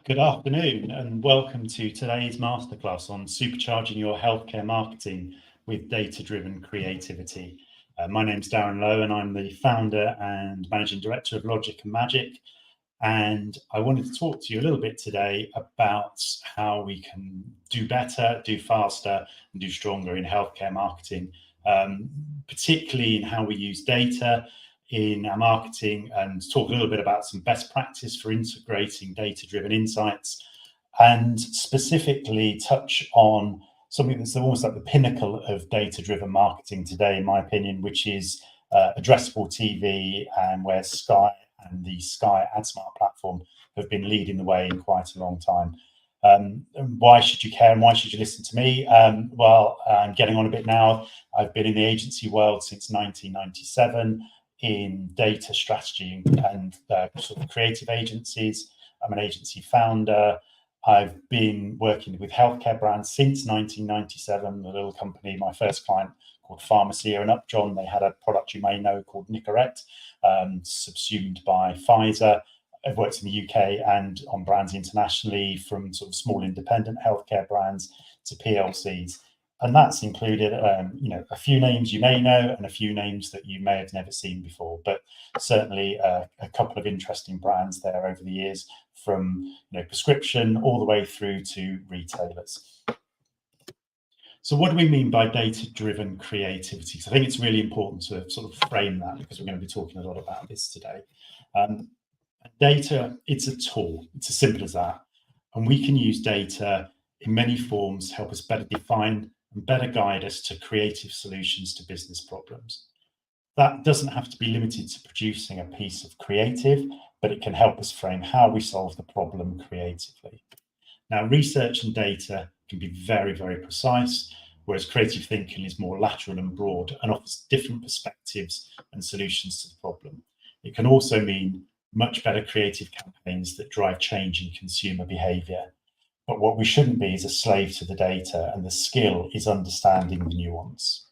Good afternoon and welcome to today's masterclass on supercharging your healthcare marketing with data-driven creativity. My name's Darren Lowe and I'm the founder and managing director of Logic and Magic. And I wanted to talk to you a little bit today about how we can do better, do faster and do stronger in healthcare marketing, particularly in how we use data in our marketing, and talk a little bit about some best practice for integrating data-driven insights, and specifically touch on something that's almost like the pinnacle of data-driven marketing today, in my opinion, which is addressable TV, and where Sky and the Sky AdSmart platform have been leading the way in quite a long time. Why should you care and why should you listen to me? Well, I'm getting on a bit now. I've been in the agency world since 1997. In data strategy and sort of creative agencies. I'm an agency founder. I've been working with healthcare brands since 1997. A little company, my first client called Pharma here in Upjohn. They had a product you may know called Nicorette, subsumed by Pfizer. I've worked in the UK and on brands internationally, from sort of small independent healthcare brands to PLCs. And that's included, a few names you may know and a few names that you may have never seen before, but certainly a couple of interesting brands there over the years, from prescription all the way through to retailers. So what do we mean by data-driven creativity? So I think it's really important to sort of frame that, because we're going to be talking a lot about this today. Data, it's a tool. It's as simple as that. And we can use data in many forms to help us better define and better guide us to creative solutions to business problems. That doesn't have to be limited to producing a piece of creative, but it can help us frame how we solve the problem creatively. Now, research and data can be very, very precise, whereas creative thinking is more lateral and broad and offers different perspectives and solutions to the problem. It can also mean much better creative campaigns that drive change in consumer behavior. But what we shouldn't be is a slave to the data, and the skill is understanding the nuance.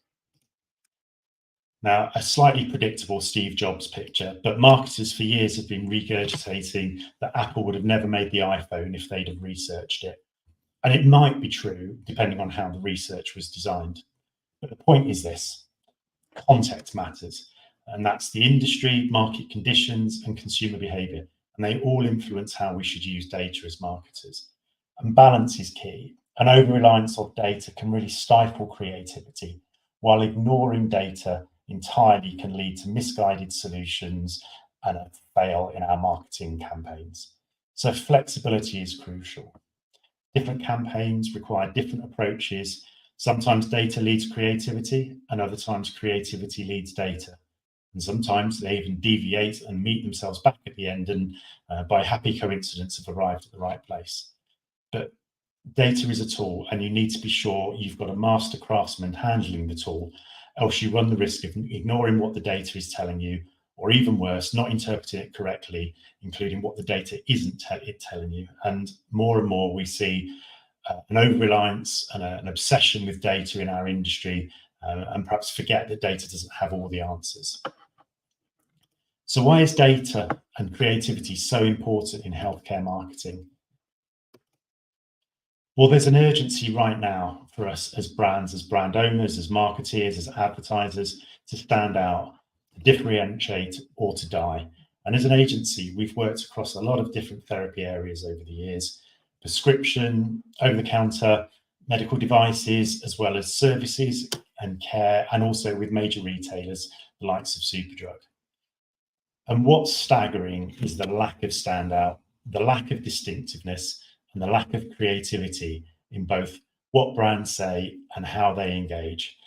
Now, a slightly predictable Steve Jobs picture, but marketers for years have been regurgitating that Apple would have never made the iPhone if they'd have researched it. And it might be true, depending on how the research was designed. But the point is this: context matters. And that's the industry, market conditions, and consumer behavior. And they all influence how we should use data as marketers. And balance is key. An over-reliance on data can really stifle creativity, while ignoring data entirely can lead to misguided solutions and a fail in our marketing campaigns. So flexibility is crucial. Different campaigns require different approaches. Sometimes data leads creativity, and other times creativity leads data. And sometimes they even deviate and meet themselves back at the end, and by happy coincidence have arrived at the right place. But data is a tool, and you need to be sure you've got a master craftsman handling the tool, else you run the risk of ignoring what the data is telling you, or even worse, not interpreting it correctly, including what the data isn't telling you. And more we see an over-reliance and an obsession with data in our industry, and perhaps forget that data doesn't have all the answers. So why is data and creativity so important in healthcare marketing? Well, there's an urgency right now for us as brands, as brand owners, as marketeers, as advertisers, to stand out, to differentiate, or to die. And as an agency, we've worked across a lot of different therapy areas over the years: prescription, over-the-counter, medical devices, as well as services and care, and also with major retailers, the likes of Supercharge. And what's staggering is the lack of standout, the lack of distinctiveness, and the lack of creativity in both what brands say and how they engage.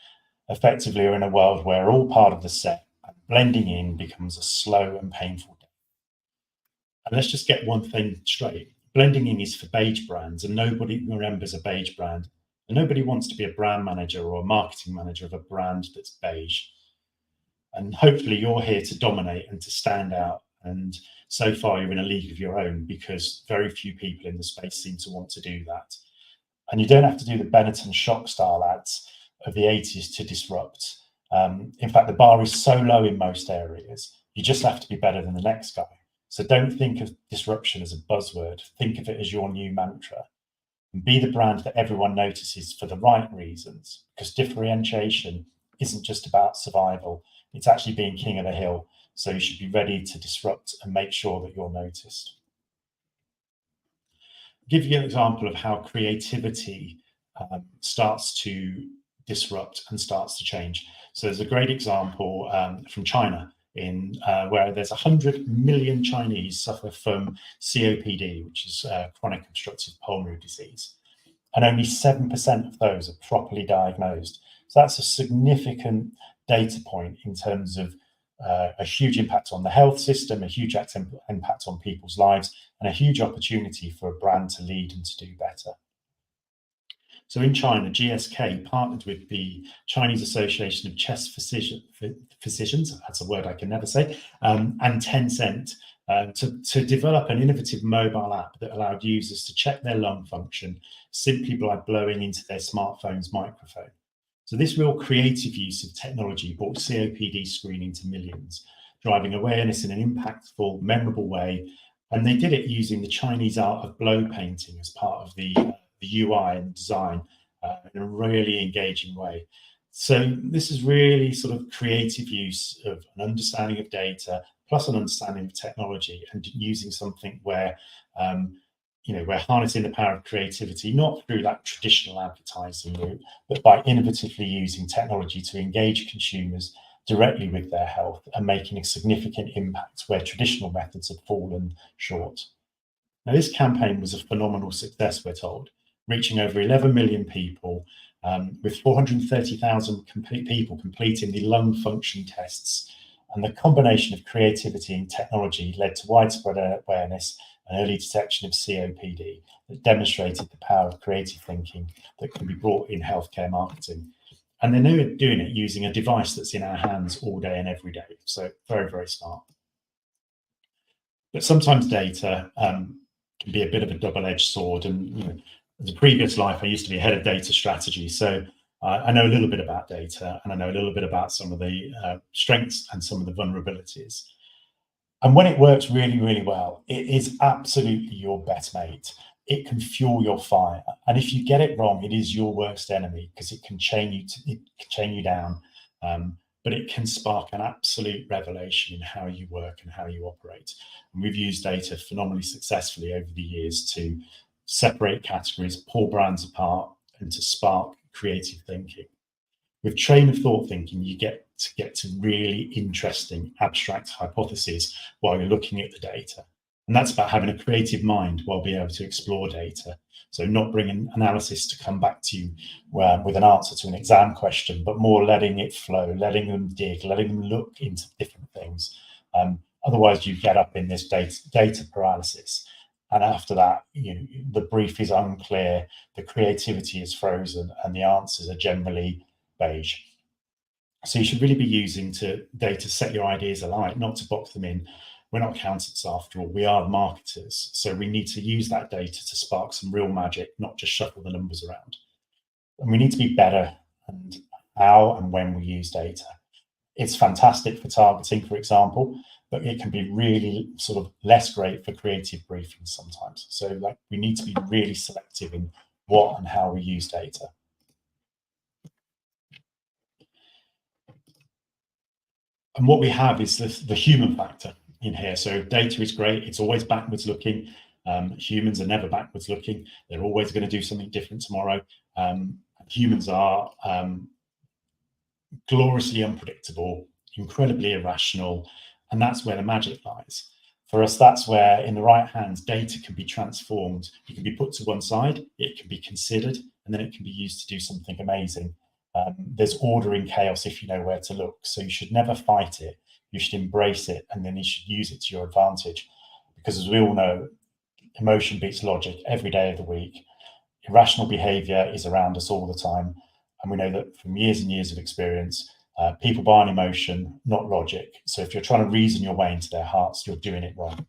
Effectively, we're in a world where all part of the set, and blending in becomes a slow and painful death. And let's just get one thing straight. Blending in is for beige brands, and nobody remembers a beige brand. And nobody wants to be a brand manager or a marketing manager of a brand that's beige. And hopefully you're here to dominate and to stand out. And so far you're in a league of your own, because very few people in the space seem to want to do that. And you don't have to do the Benetton shock style ads of the 80s to disrupt. In fact, the bar is so low in most areas, you just have to be better than the next guy. So don't think of disruption as a buzzword. Think of it as your new mantra. And be the brand that everyone notices for the right reasons, because differentiation isn't just about survival. It's actually being king of the hill. So you should be ready to disrupt and make sure that you're noticed. I'll give you an example of how creativity starts to disrupt and starts to change. So there's a great example from China where there's 100 million Chinese suffer from COPD, which is chronic obstructive pulmonary disease, and only 7% of those are properly diagnosed. So that's a significant data point in terms of a huge impact on the health system, a huge impact on people's lives, and a huge opportunity for a brand to lead and to do better. So in China, GSK partnered with the Chinese Association of Chest Physicians, that's a word I can never say, and Tencent to develop an innovative mobile app that allowed users to check their lung function simply by blowing into their smartphone's microphone. So this real creative use of technology brought COPD screening to millions, driving awareness in an impactful, memorable way. And they did it using the Chinese art of blow painting as part of the UI and design in a really engaging way. So this is really sort of creative use of an understanding of data plus an understanding of technology, and using something where we're harnessing the power of creativity, not through that traditional advertising route, but by innovatively using technology to engage consumers directly with their health and making a significant impact where traditional methods have fallen short. Now, this campaign was a phenomenal success, we're told, reaching over 11 million people, with 430,000 people completing the lung function tests. And the combination of creativity and technology led to widespread awareness and early detection of COPD that demonstrated the power of creative thinking that can be brought in healthcare marketing. And they're doing it using a device that's in our hands all day and every day. So very, very smart. But sometimes data can be a bit of a double-edged sword. And as a previous life, I used to be head of data strategy. So I know a little bit about data, and I know a little bit about some of the strengths and some of the vulnerabilities. And when it works really, really well, it is absolutely your best mate. It can fuel your fire. And if you get it wrong, it is your worst enemy, because it can chain you down. But it can spark an absolute revelation in how you work and how you operate. And we've used data phenomenally successfully over the years to separate categories, pull brands apart, and to spark creative thinking. With train of thought thinking, you get to really interesting abstract hypotheses while you're looking at the data. And that's about having a creative mind while being able to explore data. So not bringing analysis to come back to you with an answer to an exam question, but more letting it flow, letting them dig, letting them look into different things. Otherwise, you get up in this data paralysis. And after that, the brief is unclear, the creativity is frozen, and the answers are generally beige. So you should really be using data to set your ideas alight, not to box them in. We're not accountants after all, we are marketers. So we need to use that data to spark some real magic, not just shuffle the numbers around. And we need to be better and how and when we use data. It's fantastic for targeting, for example, but it can be really sort of less great for creative briefings sometimes. So we need to be really selective in what and how we use data. And what we have is the human factor in here. So data is great. It's always backwards looking. Humans are never backwards looking. They're always going to do something different tomorrow. Humans are gloriously unpredictable, incredibly irrational, and that's where the magic lies. For us, that's where, in the right hands, data can be transformed. It can be put to one side, it can be considered, and then it can be used to do something amazing. There's order in chaos if you know where to look. So you should never fight it. You should embrace it, and then you should use it to your advantage. Because as we all know, emotion beats logic every day of the week. Irrational behavior is around us all the time. And we know that from years and years of experience, people buy on emotion, not logic. So if you're trying to reason your way into their hearts, you're doing it wrong.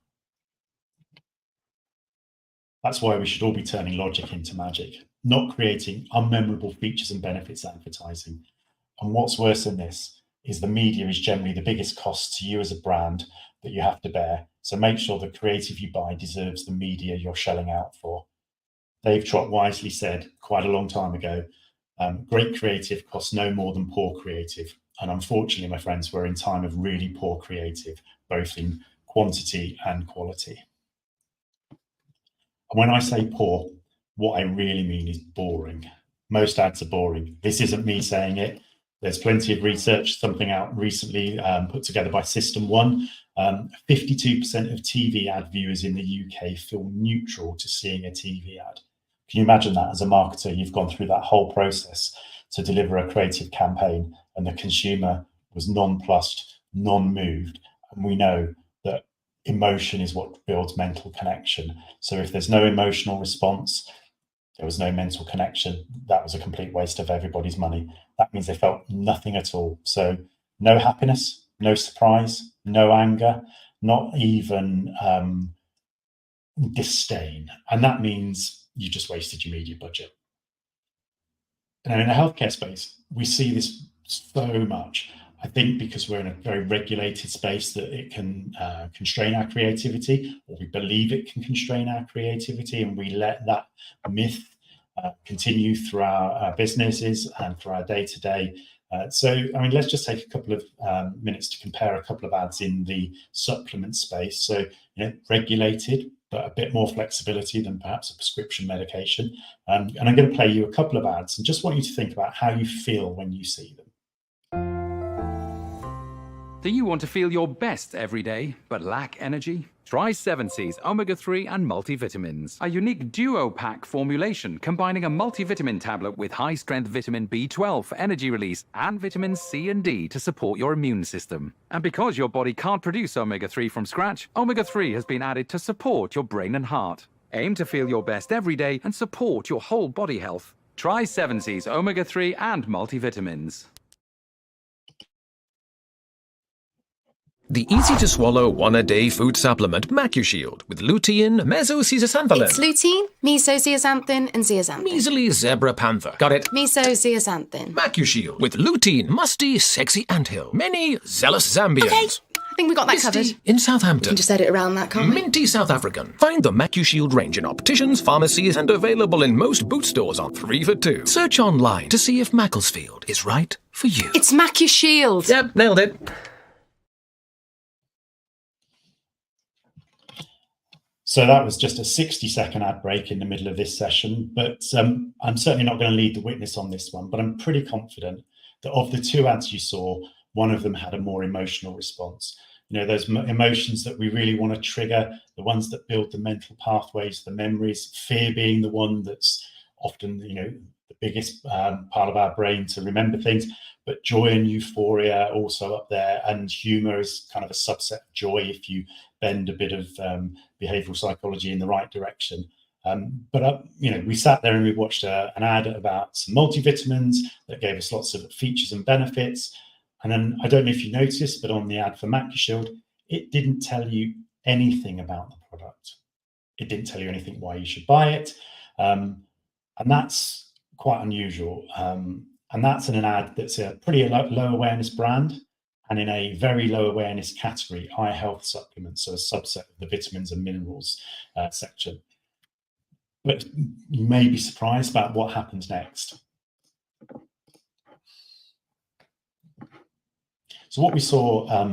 That's why we should all be turning logic into magic, not creating unmemorable features and benefits advertising. And what's worse than this is the media is generally the biggest cost to you as a brand that you have to bear. So make sure the creative you buy deserves the media you're shelling out for. Dave Trott wisely said quite a long time ago, great creative costs no more than poor creative. And unfortunately, my friends, we're in time of really poor creative, both in quantity and quality. And when I say poor, what I really mean is boring. Most ads are boring. This isn't me saying it. There's plenty of research, something out recently put together by System 1. 52% of TV ad viewers in the UK feel neutral to seeing a TV ad. Can you imagine that as a marketer? You've gone through that whole process to deliver a creative campaign and the consumer was nonplussed, non-moved. And we know that emotion is what builds mental connection. So if there's no emotional response, there was no mental connection, that was a complete waste of everybody's money. That means they felt nothing at all. So no happiness, no surprise, no anger, not even disdain. And that means you just wasted your media budget. And in the healthcare space, we see this so much. I think because we're in a very regulated space that it can constrain our creativity, or we believe it can constrain our creativity, and we let that myth continue through our businesses and through our day-to-day. So, I mean, let's just take a couple of minutes to compare a couple of ads in the supplement space. So, regulated, but a bit more flexibility than perhaps a prescription medication. And I'm going to play you a couple of ads and just want you to think about how you feel when you see them. Do you want to feel your best every day, but lack energy? Try 7C's omega-3 and multivitamins. A unique duo pack formulation combining a multivitamin tablet with high-strength vitamin B12 for energy release and vitamins C and D to support your immune system. And because your body can't produce omega-3 from scratch, omega-3 has been added to support your brain and heart. Aim to feel your best every day and support your whole body health. Try 7C's omega-3 and multivitamins. The easy-to-swallow one-a-day food supplement MacuShield with lutein, mesozeaxanthin. It's lutein, mesozeaxanthin, and zeaxanthin. Measly zebra panther. Got it? Mesozeaxanthin. MacuShield with lutein, musty, sexy anthill. Many zealous Zambians. Okay, I think we got that Misty covered. in Southampton. We can just edit around that, can't we? Minty South African. Find the MacuShield range in opticians, pharmacies, and available in most boot stores on 3 for 2. Search online to see if Macclesfield is right for you. It's MacuShield. Yep, nailed it. So that was just a 60-second ad break in the middle of this session, but I'm certainly not going to lead the witness on this one, but I'm pretty confident that of the 2 ads you saw, one of them had a more emotional response. Those emotions that we really want to trigger, the ones that build the mental pathways, the memories, fear being the one that's often, the biggest part of our brain to remember things, but joy and euphoria also up there, and humor is kind of a subset of joy if you bend a bit of behavioral psychology in the right direction. We sat there and we watched an ad about some multivitamins that gave us lots of features and benefits. And then I don't know if you noticed, but on the ad for MacuShield, it didn't tell you anything about the product. It didn't tell you anything why you should buy it. And that's quite unusual. And that's in an ad that's a pretty low awareness brand and in a very low awareness category, eye health supplements, so a subset of the vitamins and minerals section. But you may be surprised about what happens next. So what we saw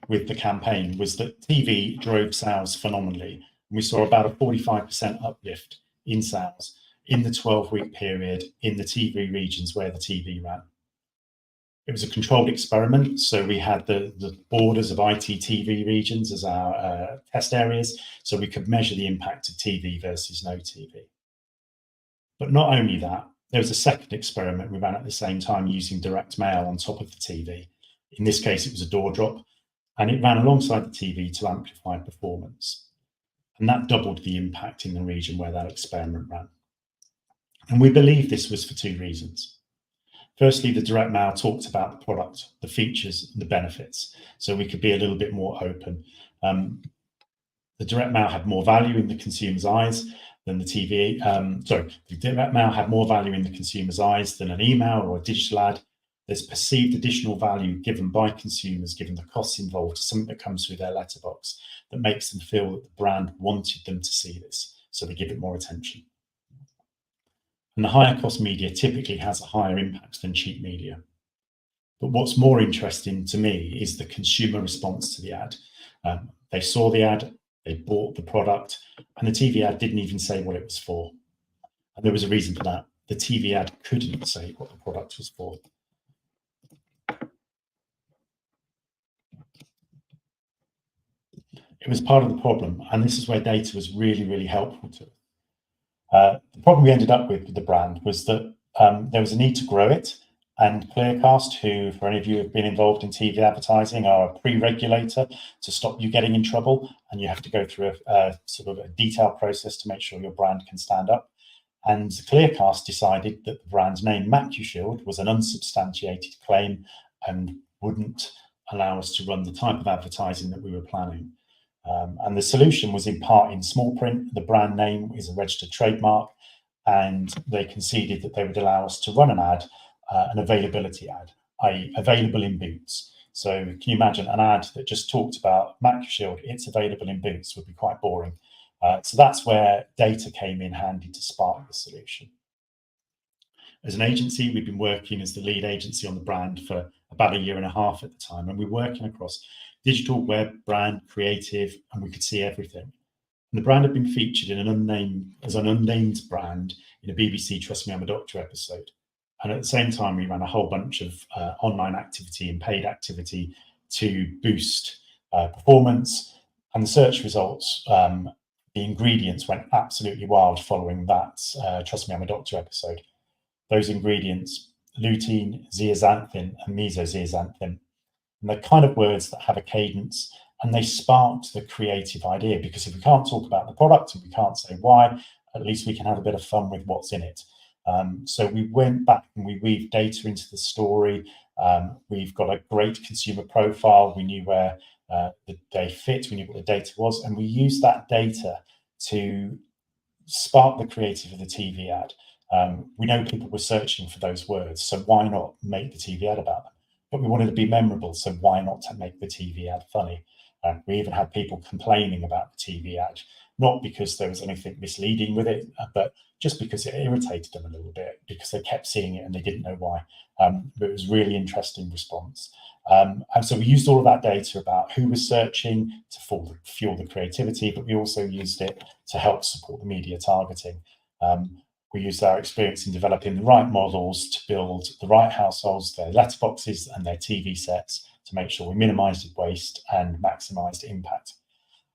with the campaign was that TV drove sales phenomenally. And we saw about a 45% uplift in sales in the 12-week period in the TV regions where the TV ran. It was a controlled experiment, so we had the borders of ITTV regions as our test areas, so we could measure the impact of TV versus no TV. But not only that, there was a second experiment we ran at the same time using direct mail on top of the TV. In this case, it was a door drop, and it ran alongside the TV to amplify performance. And that doubled the impact in the region where that experiment ran. And we believe this was for 2 reasons. Firstly, the direct mail talked about the product, the features, the benefits, so we could be a little bit more open. The direct mail had more value in the consumer's eyes than the TV. The direct mail had more value in the consumer's eyes than an email or a digital ad. There's perceived additional value given by consumers, given the costs involved, to something that comes through their letterbox that makes them feel that the brand wanted them to see this, so they give it more attention. And the higher cost media typically has a higher impact than cheap media. But what's more interesting to me is the consumer response to the ad. They saw the ad, they bought the product, and the TV ad didn't even say what it was for. And there was a reason for that. The TV ad couldn't say what the product was for. It was part of the problem, and this is where data was really, really helpful to it. The problem we ended up with the brand was that there was a need to grow it, and Clearcast, who, for any of you who have been involved in TV advertising, are a pre-regulator to stop you getting in trouble, and you have to go through a sort of a detailed process to make sure your brand can stand up. And Clearcast decided that the brand name MacuShield was an unsubstantiated claim and wouldn't allow us to run the type of advertising that we were planning. And the solution was in part in small print. The brand name is a registered trademark, and they conceded that they would allow us to run an ad, an availability ad, i.e. available in boots. So can you imagine an ad that just talked about MacuShield, it's available in boots, would be quite boring. So that's where data came in handy to spark the solution. As an agency, we've been working as the lead agency on the brand for about 1.5 years at the time, and we're working across digital, web, brand, creative, and we could see everything. And the brand had been featured in an unnamed brand in a BBC Trust Me, I'm a Doctor episode. And at the same time, we ran a whole bunch of online activity and paid activity to boost performance. And the search results, the ingredients went absolutely wild following that Trust Me, I'm a Doctor episode. Those ingredients, lutein, zeaxanthin, and mesozeaxanthin, and they're kind of words that have a cadence, and they sparked the creative idea, because if we can't talk about the product and we can't say why, at least we can have a bit of fun with what's in it. So we went back and we weaved data into the story. We've got a great consumer profile. We knew where they fit, we knew what the data was, and we used that data to spark the creative of the TV ad. We know people were searching for those words, so why not make the TV ad about them? But we wanted to be memorable, so why not to make the TV ad funny? We even had people complaining about the TV ad, not because there was anything misleading with it, but just because it irritated them a little bit, because they kept seeing it and they didn't know why. But it was a really interesting response. And so we used all of that data about who was searching to fuel the creativity, but we also used it to help support the media targeting. We used our experience in developing the right models to build the right households, their letterboxes and their TV sets, to make sure we minimised waste and maximised impact.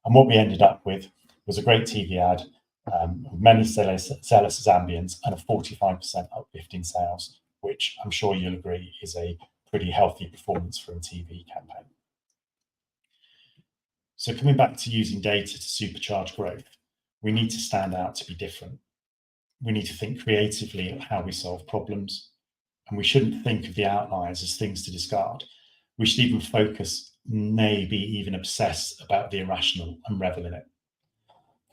And what we ended up with was a great TV ad, with many zealous Zambians and a 45% uplift in sales, which I'm sure you'll agree is a pretty healthy performance for a TV campaign. So coming back to using data to supercharge growth, we need to stand out to be different. We need to think creatively at how we solve problems, and we shouldn't think of the outliers as things to discard. We should even focus, maybe even obsess about the irrational and revel in it.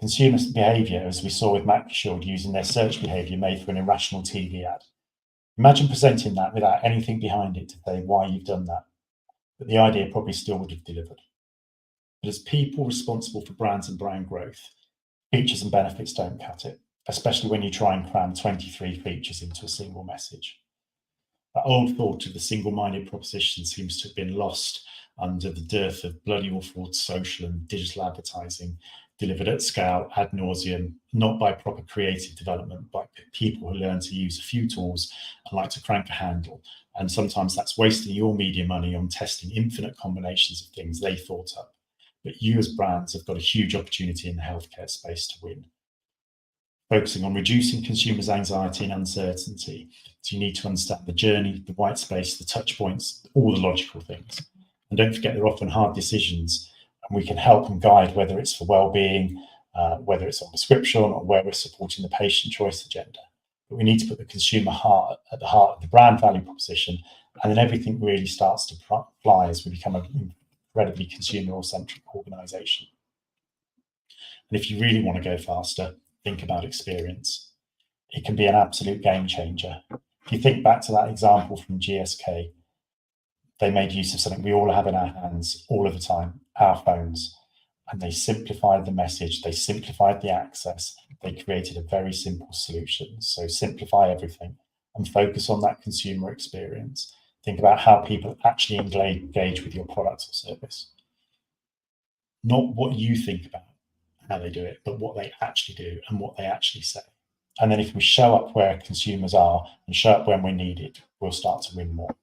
Consumer behaviour, as we saw with MacuShield using their search behaviour made for an irrational TV ad. Imagine presenting that without anything behind it to say why you've done that, but the idea probably still would have delivered. But as people responsible for brands and brand growth, features and benefits don't cut it, especially when you try and cram 23 features into a single message. That old thought of the single-minded proposition seems to have been lost under the dearth of bloody awful social and digital advertising delivered at scale ad nauseum, not by proper creative development, but people who learn to use a few tools and like to crank a handle. And sometimes that's wasting your media money on testing infinite combinations of things they thought up. But you as brands have got a huge opportunity in the healthcare space to win. Focusing on reducing consumers' anxiety and uncertainty. So you need to understand the journey, the white space, the touch points, all the logical things. And don't forget, they're often hard decisions, and we can help and guide, whether it's for well-being, whether it's on prescription, or where we're supporting the patient choice agenda. But we need to put the consumer heart at the heart of the brand value proposition, and then everything really starts to fly as we become an incredibly consumer-centric organisation. And if you really want to go faster, think about experience. It can be an absolute game changer. If you think back to that example from GSK, they made use of something we all have in our hands all of the time, our phones, and they simplified the message, they simplified the access, they created a very simple solution. So simplify everything and focus on that consumer experience. Think about how people actually engage with your product or service. Not what you think about how they do it, but what they actually do and what they actually say. And then if we show up where consumers are and show up when we need it, we'll start to win more.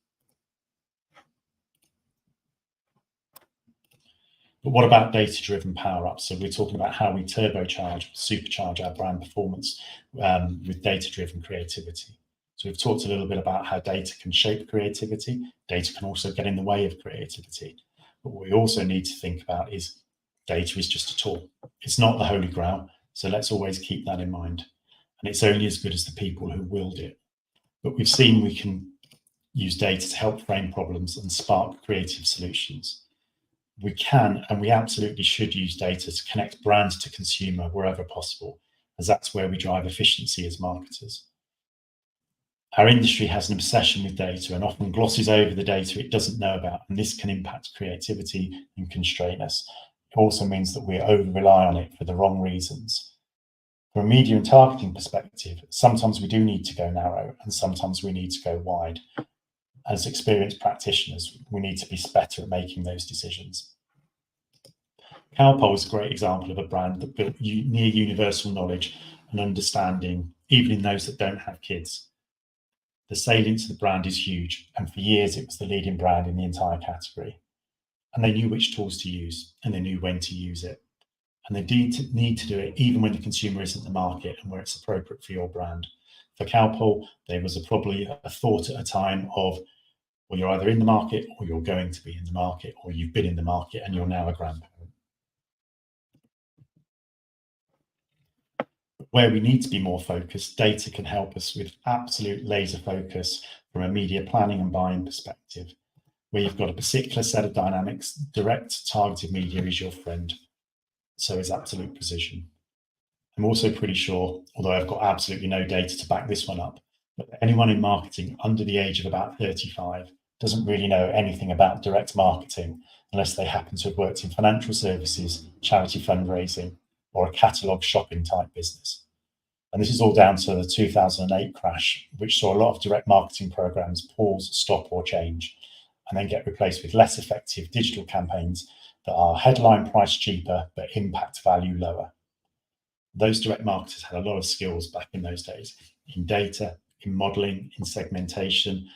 But what about data-driven power-ups? So we're talking about how we turbocharge, supercharge our brand performance with data-driven creativity. So we've talked a little bit about how data can shape creativity. Data can also get in the way of creativity. But what we also need to think about is data is just a tool. It's not the holy grail. So let's always keep that in mind. And it's only as good as the people who wield it. But we've seen we can use data to help frame problems and spark creative solutions. We can, and we absolutely should use data to connect brands to consumer wherever possible, as that's where we drive efficiency as marketers. Our industry has an obsession with data and often glosses over the data it doesn't know about, and this can impact creativity and constrain us. It also means that we over-rely on it for the wrong reasons. From a media and targeting perspective, sometimes we do need to go narrow and sometimes we need to go wide. As experienced practitioners, we need to be better at making those decisions. Calpol is a great example of a brand that built near universal knowledge and understanding, even in those that don't have kids. The salience of the brand is huge, and for years it was the leading brand in the entire category. And they knew which tools to use, and they knew when to use it. And they need to do it even when the consumer isn't the market and where it's appropriate for your brand. For Calpol, there was probably a thought at a time of, well, you're either in the market or you're going to be in the market, or you've been in the market and you're now a grandparent. Where we need to be more focused, data can help us with absolute laser focus from a media planning and buying perspective. Where you've got a particular set of dynamics, direct targeted media is your friend. So is absolute precision. I'm also pretty sure, although I've got absolutely no data to back this one up, but anyone in marketing under the age of about 35 doesn't really know anything about direct marketing unless they happen to have worked in financial services, charity fundraising, or a catalogue shopping type business. And this is all down to the 2008 crash, which saw a lot of direct marketing programs pause, stop, or change, and then get replaced with less effective digital campaigns that are headline price cheaper, but impact value lower. Those direct marketers had a lot of skills back in those days in data, in modeling, in segmentation,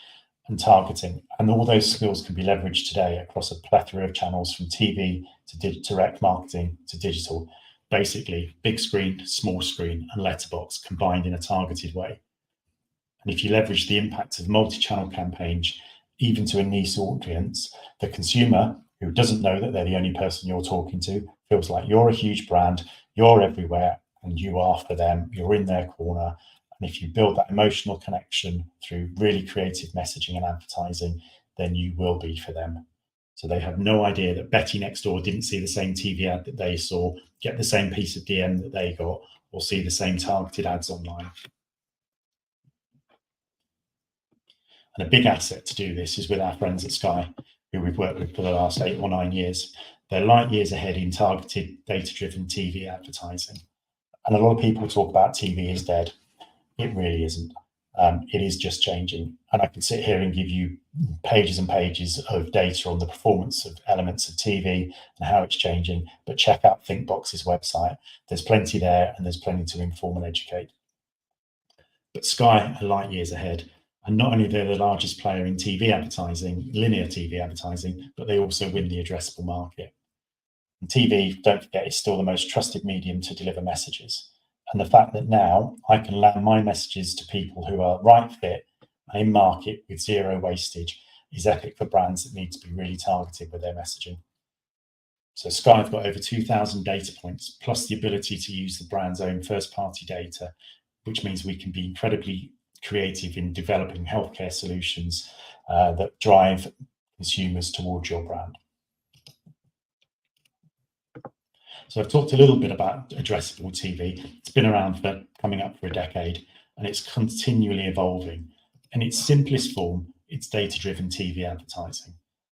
and targeting. And all those skills can be leveraged today across a plethora of channels, from TV to direct marketing to digital. Basically, big screen, small screen, and letterbox combined in a targeted way. And if you leverage the impact of multi-channel campaigns, even to a niche audience, the consumer, who doesn't know that they're the only person you're talking to, feels like you're a huge brand, you're everywhere, and you are for them, you're in their corner. And if you build that emotional connection through really creative messaging and advertising, then you will be for them. So they have no idea that Betty next door didn't see the same TV ad that they saw, get the same piece of DM that they got, or see the same targeted ads online. And a big asset to do this is with our friends at Sky, who we've worked with for the last 8 or 9 years. They're light years ahead in targeted data-driven TV advertising. And a lot of people talk about TV is dead. It really isn't. It is just changing. And I can sit here and give you pages and pages of data on the performance of elements of TV and how it's changing, but check out ThinkBox's website. There's plenty there, and there's plenty to inform and educate. But Sky are light years ahead. And not only they're the largest player in TV advertising, linear TV advertising, but they also win the addressable market. And TV, don't forget, is still the most trusted medium to deliver messages. And the fact that now I can land my messages to people who are right fit and in market with zero wastage is epic for brands that need to be really targeted with their messaging. So Sky have got over 2,000 data points, plus the ability to use the brand's own first-party data, which means we can be incredibly creative in developing healthcare solutions that drive consumers towards your brand. So I've talked a little bit about addressable TV. It's been around for coming up for a decade, and it's continually evolving. In its simplest form, it's data-driven TV advertising.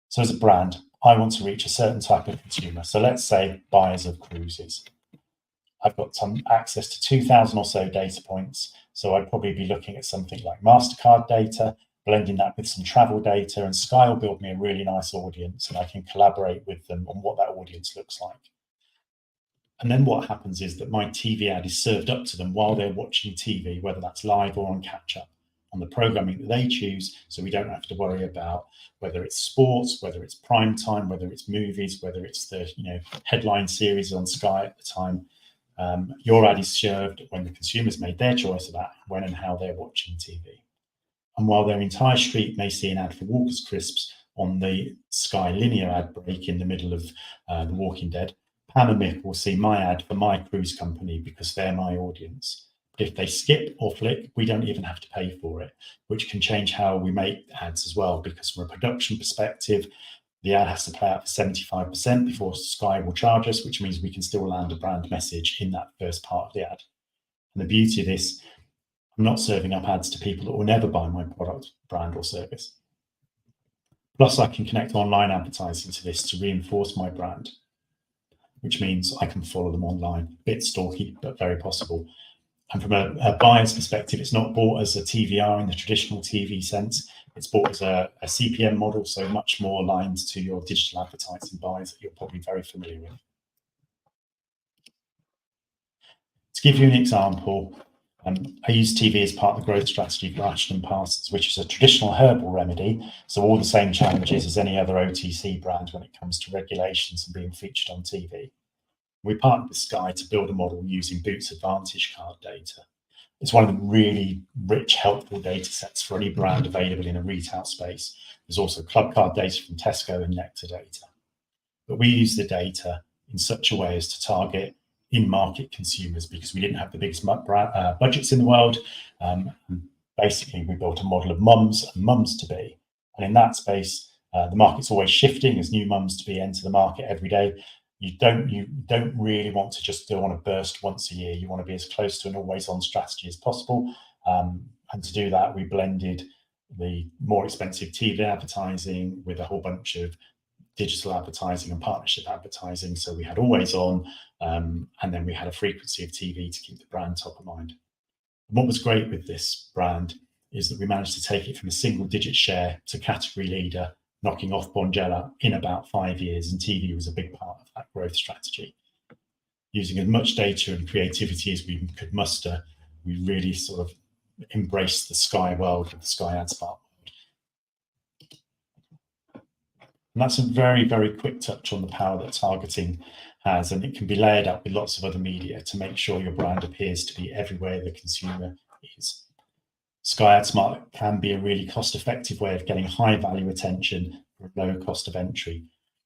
So as a brand, I want to reach a certain type of consumer. So let's say buyers of cruises. I've got some access to 2,000 or so data points. So I'd probably be looking at something like MasterCard data, blending that with some travel data, and Sky will build me a really nice audience, and I can collaborate with them on what that audience looks like. And then what happens is that my TV ad is served up to them while they're watching TV, whether that's live or on catch-up, on the programming that they choose, so we don't have to worry about whether it's sports, whether it's prime time, whether it's movies, whether it's the headline series on Sky at the time. Your ad is served when the consumer's made their choice about when and how they're watching TV. And while their entire street may see an ad for Walker's Crisps on the Sky linear ad break in the middle of The Walking Dead, Pam and Mick will see my ad for my cruise company because they're my audience. But if they skip or flick, we don't even have to pay for it, which can change how we make ads as well, because from a production perspective, the ad has to play out for 75% before Sky will charge us, which means we can still land a brand message in that first part of the ad. And the beauty of this, I'm not serving up ads to people that will never buy my product, brand, or service. Plus, I can connect online advertising to this to reinforce my brand, which means I can follow them online. A bit stalky, but very possible. And from a buyer's perspective, it's not bought as a TVR in the traditional TV sense. It's bought as a CPM model, so much more aligned to your digital advertising buys that you're probably very familiar with. To give you an example, I use TV as part of the growth strategy for Ashton Parsons, which is a traditional herbal remedy, so all the same challenges as any other OTC brand when it comes to regulations and being featured on TV. We partnered with Sky to build a model using Boots Advantage card data. It's one of the really rich, helpful data sets for any brand available in a retail space. There's also club card data from Tesco and Nectar data. But we use the data in such a way as to target in-market consumers because we didn't have the biggest budgets in the world. Basically, we built a model of mums and mums-to-be. And in that space, the market's always shifting as new mums-to-be enter the market every day. You don't really want to just go on a burst once a year. You want to be as close to an always-on strategy as possible. And to do that, we blended the more expensive TV advertising with a whole bunch of digital advertising and partnership advertising. So we had always on, and then we had a frequency of TV to keep the brand top of mind. And what was great with this brand is that we managed to take it from a single-digit share to category leader, knocking off Bonjela in about 5 years, and TV was a big part of that growth strategy. Using as much data and creativity as we could muster, we really sort of embraced the Sky world with the Sky AdSmart world. And that's a very, very quick touch on the power that targeting has, and it can be layered up with lots of other media to make sure your brand appears to be everywhere the consumer is. Sky AdSmart can be a really cost-effective way of getting high-value attention for a low cost of entry.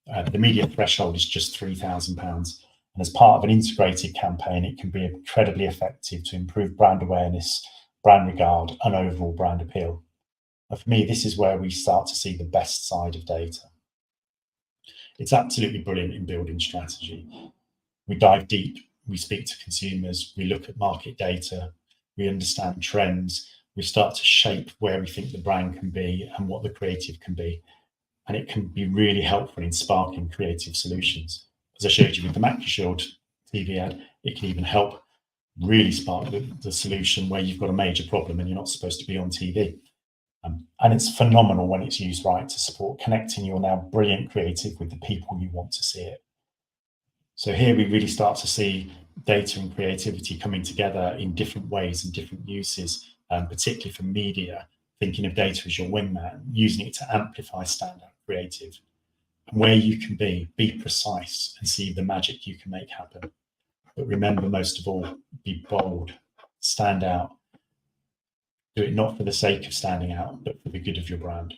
The media threshold is just £3,000, and as part of an integrated campaign, it can be incredibly effective to improve brand awareness, brand regard, and overall brand appeal. And for me, this is where we start to see the best side of data. It's absolutely brilliant in building strategy. We dive deep, we speak to consumers, we look at market data, we understand trends, we start to shape where we think the brand can be and what the creative can be. And it can be really helpful in sparking creative solutions. As I showed you with the MacuShield TV ad, it can even help really spark the solution where you've got a major problem and you're not supposed to be on TV. And it's phenomenal when it's used right to support connecting your now brilliant creative with the people you want to see it. So here we really start to see data and creativity coming together in different ways and different uses, particularly for media, thinking of data as your wingman, using it to amplify standout creative. And where you can be precise and see the magic you can make happen. But remember, most of all, be bold, stand out. Do it not for the sake of standing out, but for the good of your brand.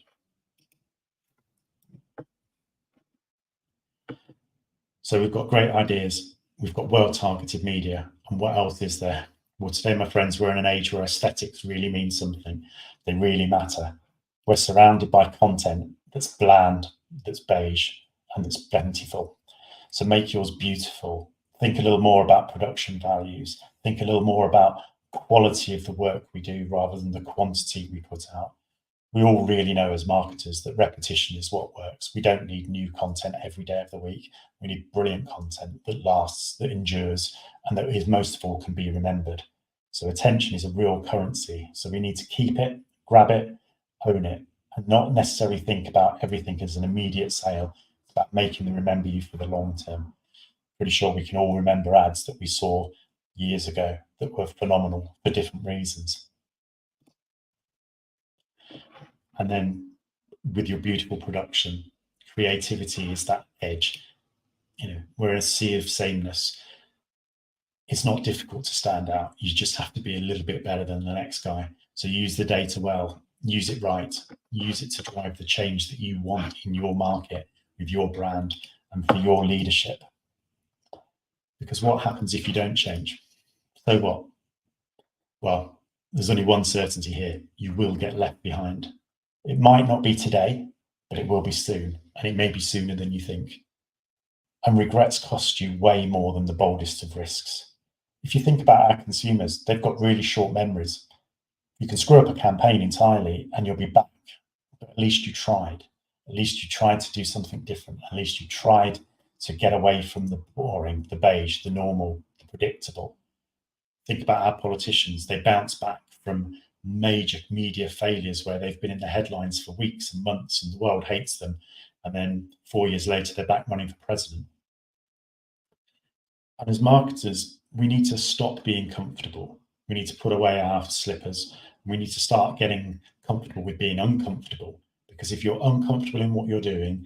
So we've got great ideas. We've got well-targeted media. And what else is there? Well, today, my friends, we're in an age where aesthetics really mean something. They really matter. We're surrounded by content that's bland, that's beige, and that's plentiful. So make yours beautiful. Think a little more about production values. Think a little more about quality of the work we do rather than the quantity we put out. We all really know as marketers that repetition is what works. We don't need new content every day of the week. We need brilliant content that lasts, that endures, and that is most of all can be remembered. So attention is a real currency. So we need to keep it, grab it, own it, and not necessarily think about everything as an immediate sale. It's about making them remember you for the long term. Pretty sure we can all remember ads that we saw years ago that were phenomenal for different reasons. And then with your beautiful production, creativity is that edge. We're in a sea of sameness. It's not difficult to stand out. You just have to be a little bit better than the next guy. So use the data well, use it right, use it to drive the change that you want in your market, with your brand, and for your leadership. Because what happens if you don't change? So what? Well, there's only one certainty here. You will get left behind. It might not be today, but it will be soon. And it may be sooner than you think. And regrets cost you way more than the boldest of risks. If you think about our consumers, they've got really short memories. You can screw up a campaign entirely and you'll be back. But at least you tried. At least you tried to do something different. At least you tried to get away from the boring, the beige, the normal, the predictable. Think about our politicians. They bounce back from major media failures where they've been in the headlines for weeks and months and the world hates them. And then 4 years later, they're back running for president. And as marketers, we need to stop being comfortable. We need to put away our slippers. We need to start getting comfortable with being uncomfortable. Because if you're uncomfortable in what you're doing,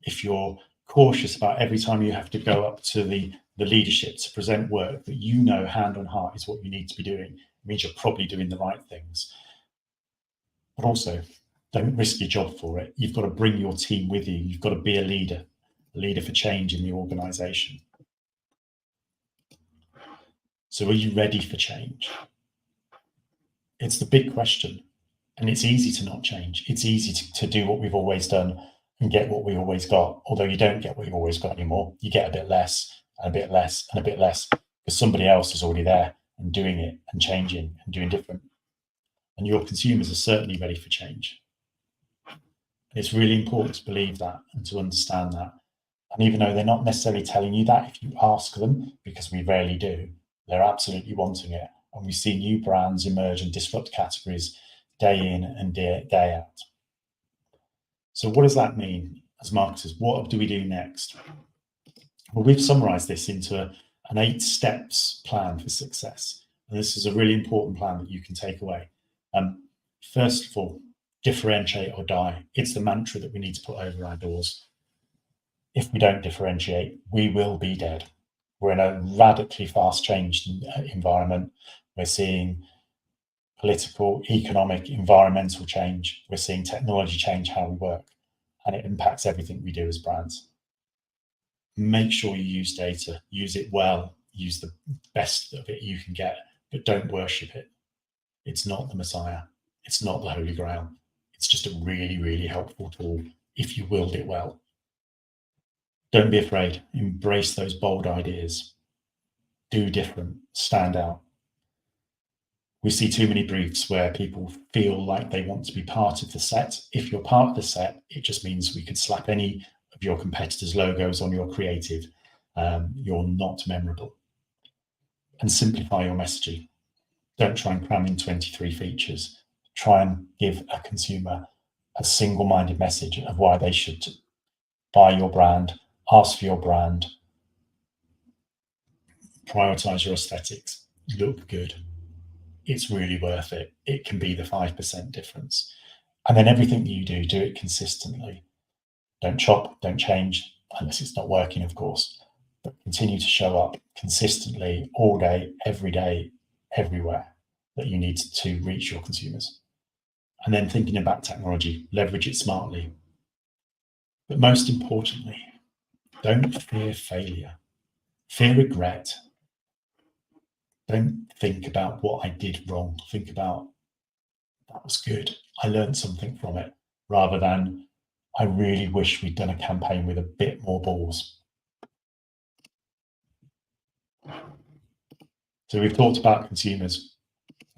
if you're cautious about every time you have to go up to the leadership to present work that you know hand on heart is what you need to be doing, it means you're probably doing the right things. But also, don't risk your job for it. You've got to bring your team with you. You've got to be a leader for change in the organization. So are you ready for change? It's the big question. And it's easy to not change. It's easy to do what we've always done and get what we always got. Although you don't get what you've always got anymore. You get a bit less and a bit less and a bit less because somebody else is already there and doing it and changing and doing different. And your consumers are certainly ready for change. And it's really important to believe that and to understand that. And even though they're not necessarily telling you that, if you ask them, because we rarely do, they're absolutely wanting it. And we see new brands emerge and disrupt categories day in and day out. So what does that mean as marketers? What do we do next? Well, we've summarized this into an 8 steps plan for success. And this is a really important plan that you can take away. First of all, differentiate or die. It's the mantra that we need to put over our doors. If we don't differentiate, we will be dead. We're in a radically fast changed environment. We're seeing political, economic, environmental change. We're seeing technology change how we work, and it impacts everything we do as brands. Make sure you use data, use it well, use the best of it you can get, but don't worship it. It's not the Messiah. It's not the Holy Grail. It's just a really, really helpful tool if you wield it well. Don't be afraid. Embrace those bold ideas. Do different. Stand out. We see too many briefs where people feel like they want to be part of the set. If you're part of the set, it just means we could slap any of your competitors' logos on your creative. You're not memorable. And simplify your messaging. Don't try and cram in 23 features. Try and give a consumer a single-minded message of why they should buy your brand, ask for your brand, prioritize your aesthetics, look good. It's really worth it. It can be the 5% difference. And then everything that you do, do it consistently. Don't chop, don't change, unless it's not working, of course. But continue to show up consistently all day, everywhere that you need to reach your consumers. And then thinking about technology, leverage it smartly. But most importantly, don't fear failure. Fear regret. Don't think about what I did wrong. Think about, that was good. I learned something from it, rather than, I really wish we'd done a campaign with a bit more balls. So we've talked about consumers.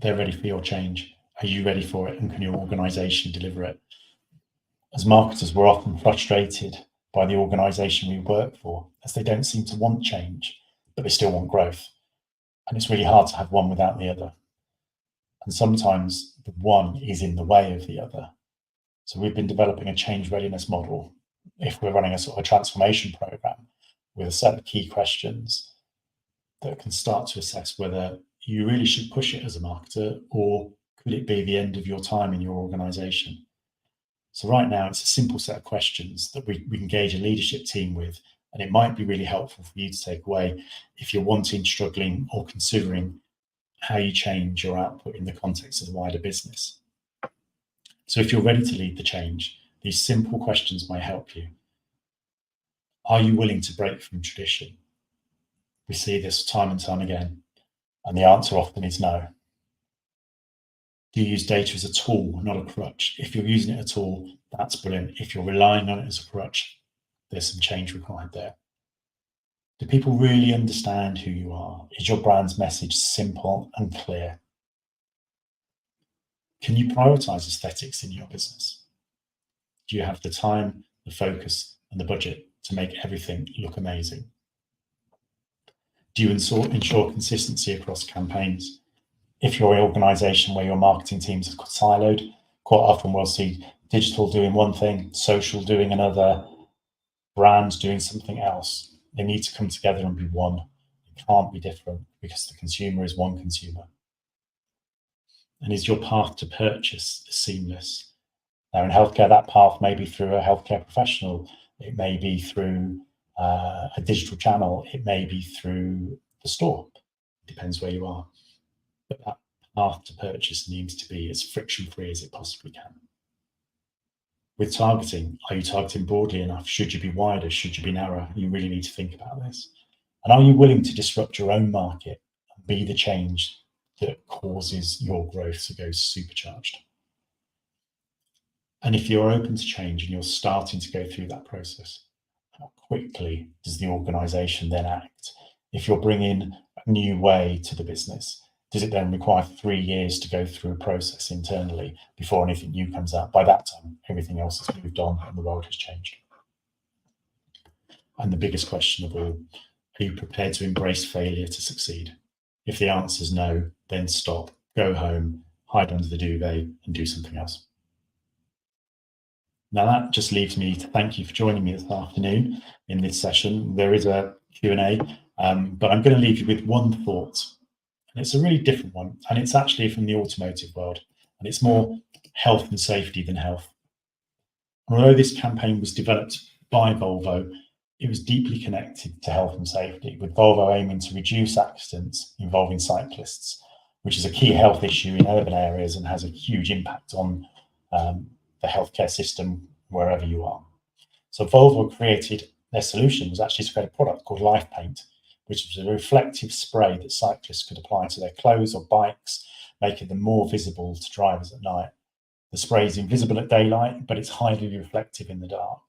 They're ready for your change. Are you ready for it? And can your organization deliver it? As marketers, we're often frustrated by the organization we work for, as they don't seem to want change, but they still want growth. And it's really hard to have one without the other. And sometimes the one is in the way of the other. So we've been developing a change readiness model. If we're running a sort of transformation program with a set of key questions that can start to assess whether you really should push it as a marketer, or could it be the end of your time in your organization? So right now, it's a simple set of questions that we engage a leadership team with, and it might be really helpful for you to take away if you're wanting, struggling, or considering how you change your output in the context of the wider business. So if you're ready to lead the change, these simple questions might help you. Are you willing to break from tradition? We see this time and time again, and the answer often is no. Do you use data as a tool, not a crutch? If you're using it at all, that's brilliant. If you're relying on it as a crutch, there's some change required there. Do people really understand who you are? Is your brand's message simple and clear? Can you prioritize aesthetics in your business? Do you have the time, the focus, and the budget to make everything look amazing? Do you ensure consistency across campaigns? If you're an organization where your marketing teams are siloed, quite often we'll see digital doing one thing, social doing another, brands doing something else. They need to come together and be one. It can't be different because the consumer is one consumer. And is your path to purchase seamless? Now in healthcare, that path may be through a healthcare professional. It may be through a digital channel. It may be through the store. It depends where you are. But that path to purchase needs to be as friction-free as it possibly can. With targeting, are you targeting broadly enough? Should you be wider? Should you be narrower? You really need to think about this. And are you willing to disrupt your own market and be the change that causes your growth to go supercharged? And if you're open to change and you're starting to go through that process, how quickly does the organization then act? If you're bringing a new way to the business, does it then require 3 years to go through a process internally before anything new comes out? By that time, everything else has moved on and the world has changed. And the biggest question of all, are you prepared to embrace failure to succeed? If the answer is no, then stop, go home, hide under the duvet and do something else. Now that just leaves me to thank you for joining me this afternoon in this session. There is a Q&A, but I'm going to leave you with one thought. And it's a really different one, and it's actually from the automotive world, and it's more health and safety than health. Although this campaign was developed by Volvo, it was deeply connected to health and safety, with Volvo aiming to reduce accidents involving cyclists, which is a key health issue in urban areas and has a huge impact on the healthcare system wherever you are. So Volvo created, their solution was actually to create a product called Life Paint, which was a reflective spray that cyclists could apply to their clothes or bikes, making them more visible to drivers at night. The spray is invisible at daylight, but it's highly reflective in the dark.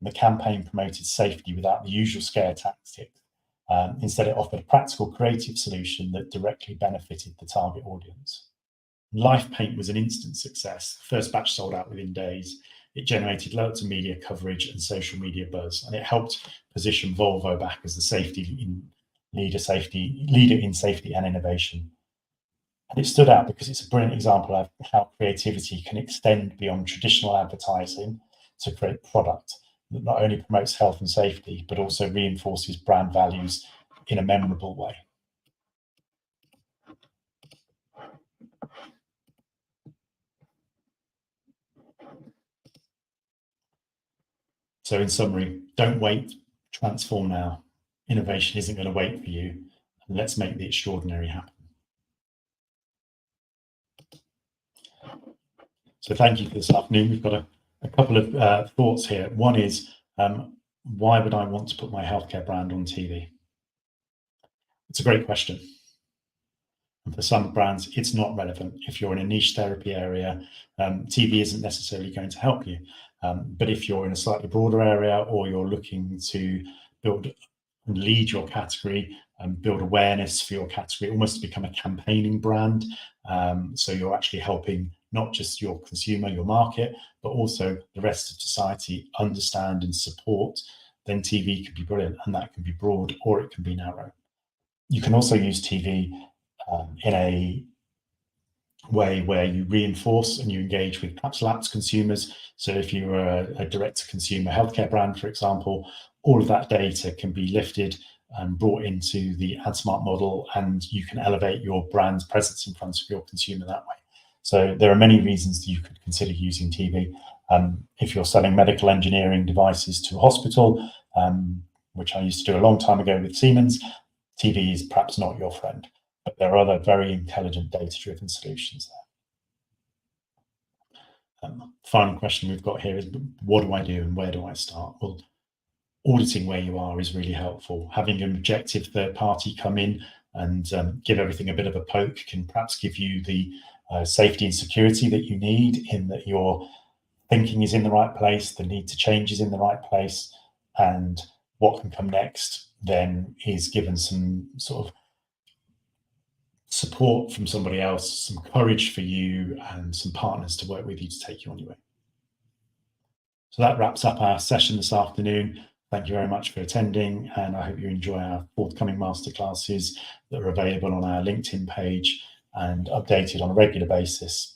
And the campaign promoted safety without the usual scare tactic. Instead, it offered a practical, creative solution that directly benefited the target audience. Life Paint was an instant success. The first batch sold out within days. It generated loads of media coverage and social media buzz, and it helped position Volvo back as the leader in safety and innovation. And it stood out because it's a brilliant example of how creativity can extend beyond traditional advertising to create product that not only promotes health and safety, but also reinforces brand values in a memorable way. So in summary, don't wait, transform now. Innovation isn't going to wait for you. And let's make the extraordinary happen. So thank you for this afternoon. We've got a couple of thoughts here. One is, why would I want to put my healthcare brand on TV? It's a great question. And for some brands, it's not relevant. If you're in a niche therapy area, TV isn't necessarily going to help you. But if you're in a slightly broader area, or you're looking to build and lead your category and build awareness for your category, almost to become a campaigning brand. So you're actually helping not just your consumer, your market, but also the rest of society understand and support. Then TV can be brilliant, and that can be broad or it can be narrow. You can also use TV in a way where you reinforce and you engage with perhaps lapsed consumers. So if you're a direct-to-consumer healthcare brand, for example, all of that data can be lifted and brought into the AdSmart model, and you can elevate your brand's presence in front of your consumer that way. So there are many reasons that you could consider using TV. If you're selling medical engineering devices to a hospital, which I used to do a long time ago with Siemens, TV is perhaps not your friend, but there are other very intelligent data-driven solutions there. Final question we've got here is, what do I do and where do I start? Well, auditing where you are is really helpful. Having an objective third party come in and give everything a bit of a poke can perhaps give you the safety and security that you need, in that your thinking is in the right place, the need to change is in the right place, and what can come next then is given some sort of support from somebody else, some courage for you, and some partners to work with you to take you on your way. So that wraps up our session this afternoon. Thank you very much for attending, and I hope you enjoy our forthcoming masterclasses that are available on our LinkedIn page and updated on a regular basis.